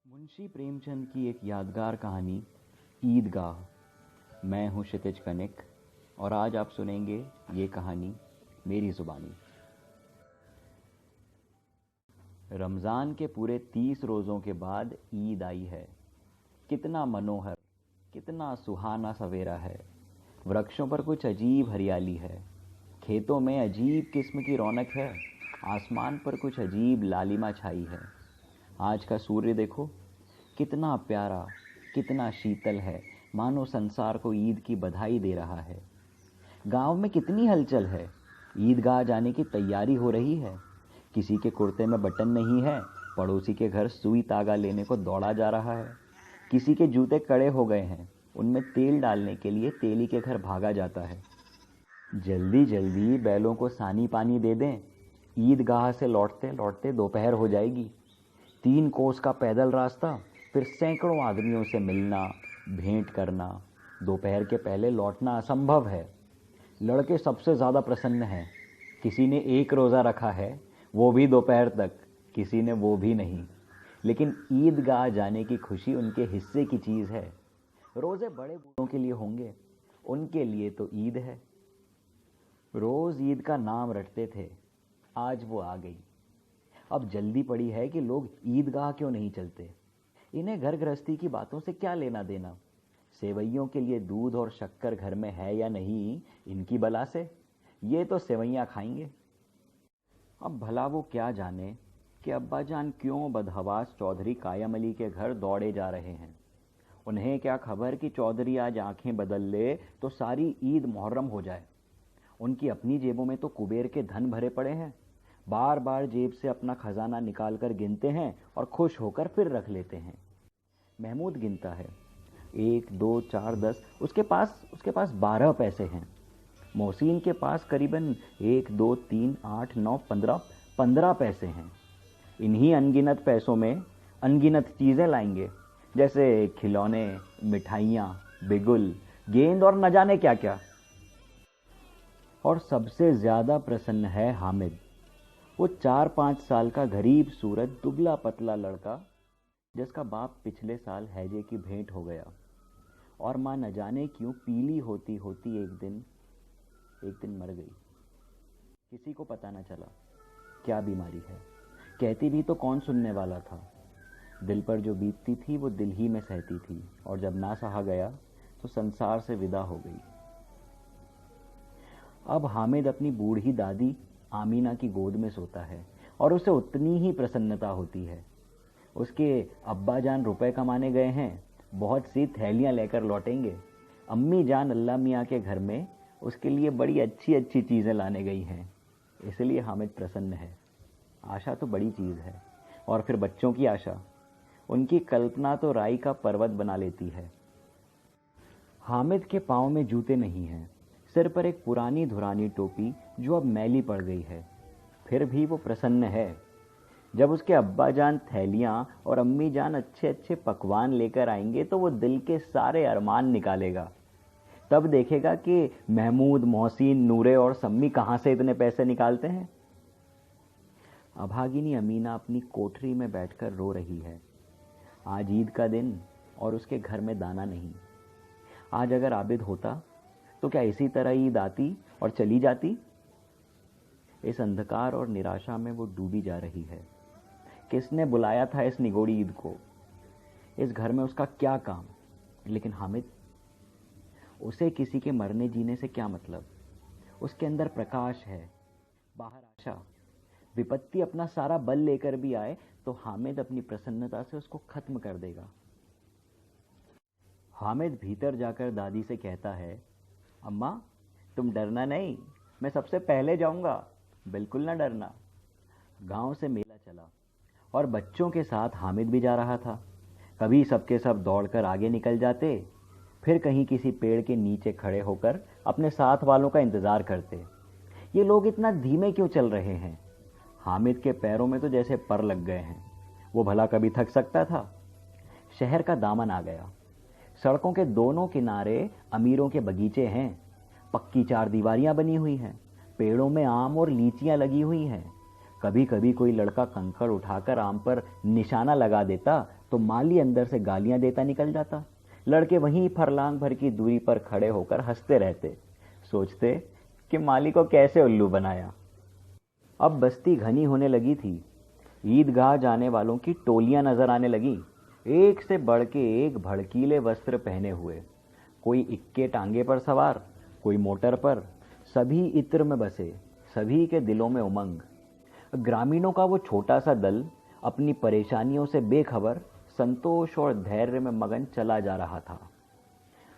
मुंशी प्रेमचंद की एक यादगार कहानी ईदगाह। मैं हूं क्षितिज कनिक और आज आप सुनेंगे ये कहानी मेरी जुबानी। रमज़ान के पूरे 30 रोज़ों के बाद ईद आई है। कितना मनोहर, कितना सुहाना सवेरा है। वृक्षों पर कुछ अजीब हरियाली है, खेतों में अजीब किस्म की रौनक है, आसमान पर कुछ अजीब लालिमा छाई है। आज का सूर्य देखो, कितना प्यारा, कितना शीतल है, मानो संसार को ईद की बधाई दे रहा है। गांव में कितनी हलचल है, ईदगाह जाने की तैयारी हो रही है। किसी के कुर्ते में बटन नहीं है, पड़ोसी के घर सुई तागा लेने को दौड़ा जा रहा है। किसी के जूते कड़े हो गए हैं, उनमें तेल डालने के लिए तेली के घर भागा जाता है। जल्दी जल्दी बैलों को सानी पानी दे दें, ईदगाह से लौटते लौटते दोपहर हो जाएगी। 3 कोस का पैदल रास्ता, फिर सैकड़ों आदमियों से मिलना, भेंट करना। दोपहर के पहले लौटना असंभव है। लड़के सबसे ज़्यादा प्रसन्न हैं। किसी ने 1 रोज़ा रखा है, वो भी दोपहर तक, किसी ने वो भी नहीं। लेकिन ईदगाह जाने की खुशी उनके हिस्से की चीज़ है। रोज़े बड़े बूढ़ों के लिए होंगे, उनके लिए तो ईद है। रोज़ ईद का नाम रटते थे, आज वो आ गई। अब जल्दी पड़ी है कि लोग ईदगाह क्यों नहीं चलते। इन्हें घर गृहस्थी की बातों से क्या लेना देना। सेवैयों के लिए दूध और शक्कर घर में है या नहीं, इनकी बला से। ये तो सेवैयां खाएंगे। अब भला वो क्या जाने कि अब्बाजान क्यों बदहवास चौधरी कायम अली के घर दौड़े जा रहे हैं। उन्हें क्या खबर कि चौधरी आज आंखें बदल ले तो सारी ईद मुहर्रम हो जाए। उनकी अपनी जेबों में तो कुबेर के धन भरे पड़े हैं। बार बार जेब से अपना खजाना निकालकर गिनते हैं और खुश होकर फिर रख लेते हैं। महमूद गिनता है, 1 2 4 10, उसके पास 12 पैसे हैं। मोहसिन के पास करीबन 1 2 3 8 9 15 पैसे हैं। इन्हीं अनगिनत पैसों में अनगिनत चीज़ें लाएंगे, जैसे खिलौने, मिठाइयाँ, बिगुल, गेंद और न जाने क्या क्या। और सबसे ज़्यादा प्रसन्न है हामिद, वो 4-5 साल का गरीब सूरत दुबला पतला लड़का, जिसका बाप पिछले साल हैजे की भेंट हो गया और माँ न जाने क्यों पीली होती होती एक दिन मर गई। किसी को पता न चला क्या बीमारी है। कहती भी तो कौन सुनने वाला था। दिल पर जो बीतती थी वो दिल ही में सहती थी, और जब ना सहा गया तो संसार से विदा हो गई। अब हामिद अपनी बूढ़ी दादी आमीना की गोद में सोता है और उसे उतनी ही प्रसन्नता होती है। उसके अब्बाजान रुपए कमाने गए हैं, बहुत सी थैलियां लेकर लौटेंगे। अम्मी जान अल्लाह मियाँ के घर में उसके लिए बड़ी अच्छी अच्छी चीज़ें लाने गई हैं, इसलिए हामिद प्रसन्न है। आशा तो बड़ी चीज़ है, और फिर बच्चों की आशा, उनकी कल्पना तो राई का पर्वत बना लेती है। हामिद के पाँव में जूते नहीं हैं, सिर पर एक पुरानी धुरानी टोपी जो अब मैली पड़ गई है। फिर भी वो प्रसन्न है। जब उसके अब्बा जान थैलियाँ और अम्मी जान अच्छे अच्छे पकवान लेकर आएंगे तो वो दिल के सारे अरमान निकालेगा। तब देखेगा कि महमूद, मोहसिन, नूरे और सम्मी कहाँ से इतने पैसे निकालते हैं। अभागिनी अमीना अपनी कोठरी में बैठकर रो रही है। आज ईद का दिन और उसके घर में दाना नहीं। आज अगर आबिद होता तो क्या इसी तरह ईद आती और चली जाती। इस अंधकार और निराशा में वो डूबी जा रही है। किसने बुलाया था इस निगोड़ी ईद को। इस घर में उसका क्या काम। लेकिन हामिद, उसे किसी के मरने जीने से क्या मतलब। उसके अंदर प्रकाश है, बाहर आशा। विपत्ति अपना सारा बल लेकर भी आए तो हामिद अपनी प्रसन्नता से उसको खत्म कर देगा। हामिद भीतर जाकर दादी से कहता है, अम्मा तुम डरना नहीं, मैं सबसे पहले जाऊंगा, बिल्कुल ना डरना। गांव से मेला चला और बच्चों के साथ हामिद भी जा रहा था। कभी सबके सब दौड़कर आगे निकल जाते, फिर कहीं किसी पेड़ के नीचे खड़े होकर अपने साथ वालों का इंतजार करते। ये लोग इतना धीमे क्यों चल रहे हैं। हामिद के पैरों में तो जैसे पर लग गए हैं। वो भला कभी थक सकता था। शहर का दामन आ गया। सड़कों के दोनों किनारे अमीरों के बगीचे हैं। पक्की 4 दीवारियां बनी हुई हैं। पेड़ों में आम और लीचियां लगी हुई हैं। कभी कभी कोई लड़का कंकड़ उठाकर आम पर निशाना लगा देता तो माली अंदर से गालियां देता निकल जाता। लड़के वहीं फरलांग भर की दूरी पर खड़े होकर हंसते रहते, सोचते कि माली को कैसे उल्लू बनाया। अब बस्ती घनी होने लगी थी। ईदगाह जाने वालों की टोलियां नजर आने लगी, एक से बढ़ के एक भड़कीले वस्त्र पहने हुए। कोई इक्के टांगे पर सवार, कोई मोटर पर, सभी इत्र में बसे, सभी के दिलों में उमंग। ग्रामीणों का वो छोटा सा दल अपनी परेशानियों से बेखबर संतोष और धैर्य में मगन चला जा रहा था।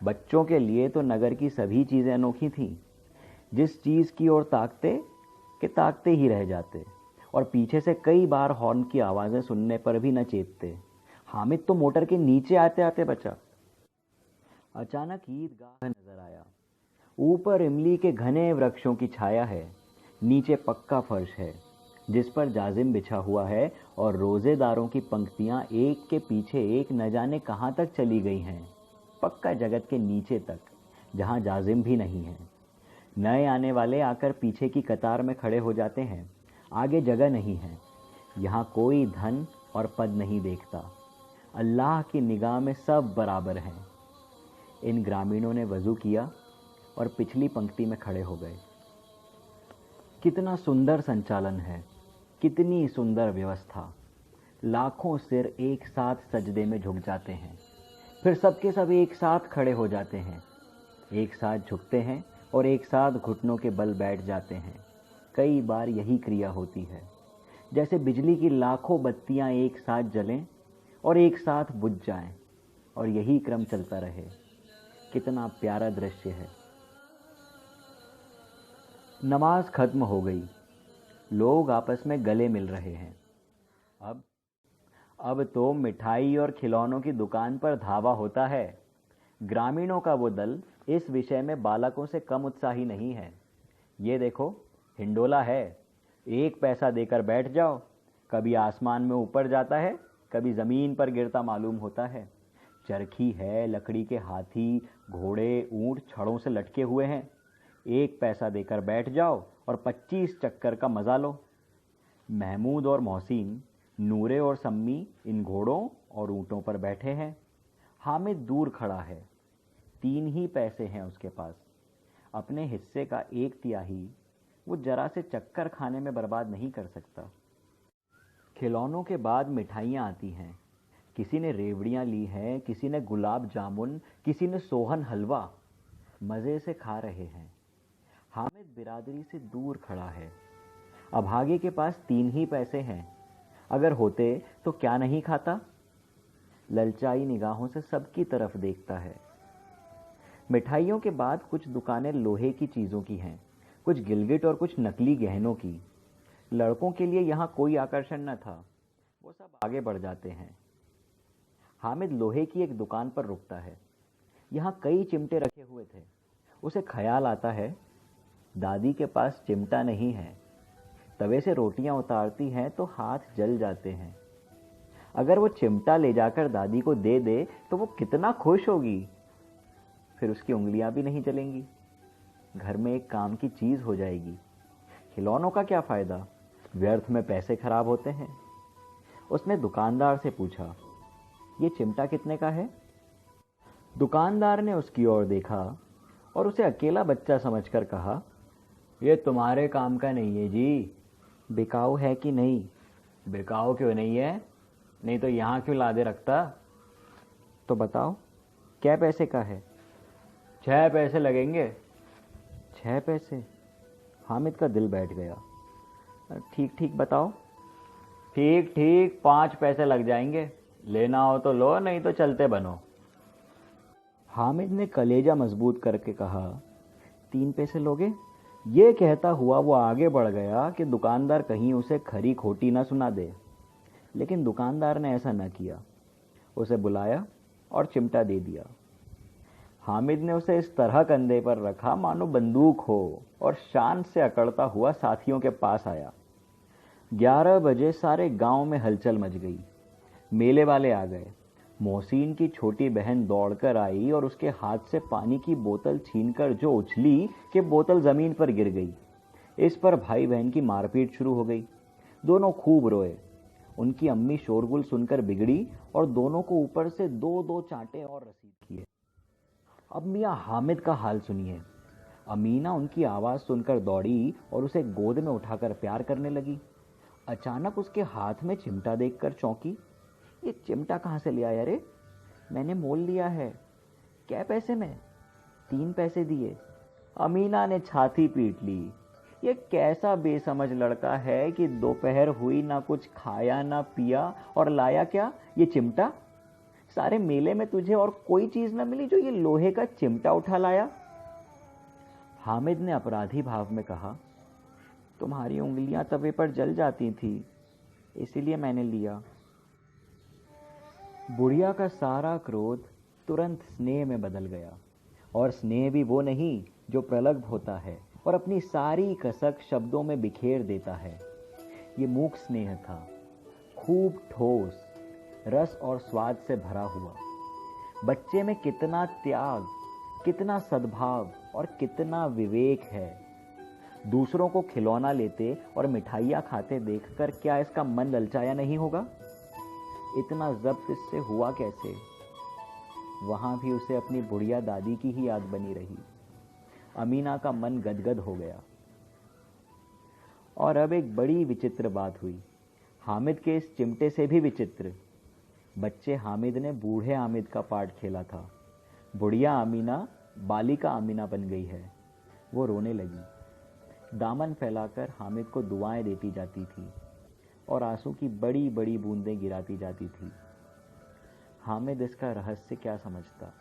बच्चों के लिए तो नगर की सभी चीजें अनोखी थीं। जिस चीज की ओर ताकते कि ताकते ही रह जाते, और पीछे से कई बार हॉर्न की आवाजें सुनने पर भी न चेतते। हामिद तो मोटर के नीचे आते आते बचा। अचानक ईदगाह नजर आया। ऊपर इमली के घने वृक्षों की छाया है, नीचे पक्का फर्श है जिस पर जाजिम बिछा हुआ है, और रोजेदारों की पंक्तियां एक के पीछे एक न जाने कहां तक चली गई हैं, पक्का जगत के नीचे तक, जहां जाजिम भी नहीं है। नए आने वाले आकर पीछे की कतार में खड़े हो जाते हैं। आगे जगह नहीं है। यहाँ कोई धन और पद नहीं देखता। अल्लाह की निगाह में सब बराबर हैं। इन ग्रामीणों ने वजू किया और पिछली पंक्ति में खड़े हो गए। कितना सुंदर संचालन है, कितनी सुंदर व्यवस्था। लाखों सिर एक साथ सजदे में झुक जाते हैं, फिर सबके सब एक साथ खड़े हो जाते हैं, एक साथ झुकते हैं और एक साथ घुटनों के बल बैठ जाते हैं। कई बार यही क्रिया होती है, जैसे बिजली की लाखों बत्तियां एक साथ जलें और एक साथ बुझ जाएं, और यही क्रम चलता रहे। कितना प्यारा दृश्य है। नमाज खत्म हो गई। लोग आपस में गले मिल रहे हैं। अब तो मिठाई और खिलौनों की दुकान पर धावा होता है। ग्रामीणों का वो दल इस विषय में बालकों से कम उत्साही नहीं है। ये देखो, हिंडोला है, 1 पैसा देकर बैठ जाओ। कभी आसमान में ऊपर जाता है, कभी जमीन पर गिरता मालूम होता है। चरखी है, लकड़ी के हाथी, घोड़े, ऊंट छड़ों से लटके हुए हैं। 1 पैसा देकर बैठ जाओ और 25 चक्कर का मजा लो। महमूद और मोहसिन, नूरे और सम्मी इन घोड़ों और ऊंटों पर बैठे हैं। हामिद दूर खड़ा है। 3 ही पैसे हैं उसके पास। अपने हिस्से का 1/3 वो जरा से चक्कर खाने में बर्बाद नहीं कर सकता। खिलौनों के बाद मिठाइयाँ आती हैं। किसी ने रेवड़ियाँ ली हैं, किसी ने गुलाब जामुन, किसी ने सोहन हलवा। मज़े से खा रहे हैं। हामिद बिरादरी से दूर खड़ा है। अभागे के पास 3 ही पैसे हैं। अगर होते तो क्या नहीं खाता। ललचाई निगाहों से सबकी तरफ देखता है। मिठाइयों के बाद कुछ दुकानें लोहे की चीज़ों की हैं, कुछ गिलगिट और कुछ नकली गहनों की। लड़कों के लिए यहाँ कोई आकर्षण न था, वो सब आगे बढ़ जाते हैं। हामिद लोहे की एक दुकान पर रुकता है। यहाँ कई चिमटे रखे हुए थे। उसे ख्याल आता है, दादी के पास चिमटा नहीं है। तवे से रोटियां उतारती हैं तो हाथ जल जाते हैं। अगर वो चिमटा ले जाकर दादी को दे दे तो वो कितना खुश होगी। फिर उसकी उंगलियां भी नहीं जलेंगी। घर में एक काम की चीज हो जाएगी। खिलौनों का क्या फायदा, व्यर्थ में पैसे खराब होते हैं। उसने दुकानदार से पूछा, ये चिमटा कितने का है? दुकानदार ने उसकी ओर देखा और उसे अकेला बच्चा समझकर कहा, ये तुम्हारे काम का नहीं है जी। बिकाऊ है कि नहीं? बिकाऊ क्यों नहीं है? नहीं तो यहाँ क्यों लादे रखता? तो बताओ, क्या पैसे का है? 6 पैसे लगेंगे। 6 पैसे? हामिद का दिल बैठ गया। ठीक ठीक बताओ। ठीक ठीक 5 पैसे लग जाएंगे। लेना हो तो लो, नहीं तो चलते बनो। हामिद ने कलेजा मजबूत करके कहा, 3 पैसे लोगे? ये कहता हुआ वो आगे बढ़ गया कि दुकानदार कहीं उसे खरी खोटी ना सुना दे। लेकिन दुकानदार ने ऐसा न किया। उसे बुलाया और चिमटा दे दिया। हामिद ने उसे इस तरह कंधे पर रखा मानो बंदूक हो, और शान से अकड़ता हुआ साथियों के पास आया। 11 बजे सारे गांव में हलचल मच गई। मेले वाले आ गए। मोहसिन की छोटी बहन दौड़कर आई और उसके हाथ से पानी की बोतल छीनकर जो उछली कि बोतल जमीन पर गिर गई। इस पर भाई बहन की मारपीट शुरू हो गई। दोनों खूब रोए। उनकी अम्मी शोरगुल सुनकर बिगड़ी और दोनों को ऊपर से दो दो चांटे और रसीद किए। अब मियाँ हामिद का हाल सुनिए। अमीना उनकी आवाज़ सुनकर दौड़ी और उसे गोद में उठाकर प्यार करने लगी। अचानक उसके हाथ में चिमटा देखकर चौंकी। ये चिमटा कहाँ से ले आया रे? मैंने मोल लिया है। क्या पैसे में? 3 पैसे दिए। अमीना ने छाती पीट ली। ये कैसा बेसमझ लड़का है कि दोपहर हुई ना कुछ खाया ना पिया और लाया क्या? ये चिमटा। सारे मेले में तुझे और कोई चीज न मिली जो ये लोहे का चिमटा उठा लाया? हामिद ने अपराधी भाव में कहा, तुम्हारी उंगलियां तवे पर जल जाती थी, इसीलिए मैंने लिया। बुढ़िया का सारा क्रोध तुरंत स्नेह में बदल गया, और स्नेह भी वो नहीं जो प्रलब्ध होता है और अपनी सारी कसक शब्दों में बिखेर देता है। ये मूक स्नेह था, खूब ठोस, रस और स्वाद से भरा हुआ। बच्चे में कितना त्याग, कितना सद्भाव और कितना विवेक है। दूसरों को खिलौना लेते और मिठाइयाँ खाते देखकर क्या इसका मन ललचाया नहीं होगा? इतना जब्त इससे हुआ कैसे? वहां भी उसे अपनी बुढ़िया दादी की ही याद बनी रही। अमीना का मन गदगद हो गया। और अब एक बड़ी विचित्र बात हुई, हामिद के इस चिमटे से भी विचित्र। बच्चे हामिद ने बूढ़े हामिद का पार्ट खेला था। बुढ़िया अमीना बालिका अमीना बन गई है। वो रोने लगी, दामन फैलाकर हामिद को दुआएं देती जाती थी और आंसू की बड़ी बड़ी बूंदें गिराती जाती थी। हामिद इसका रहस्य क्या समझता?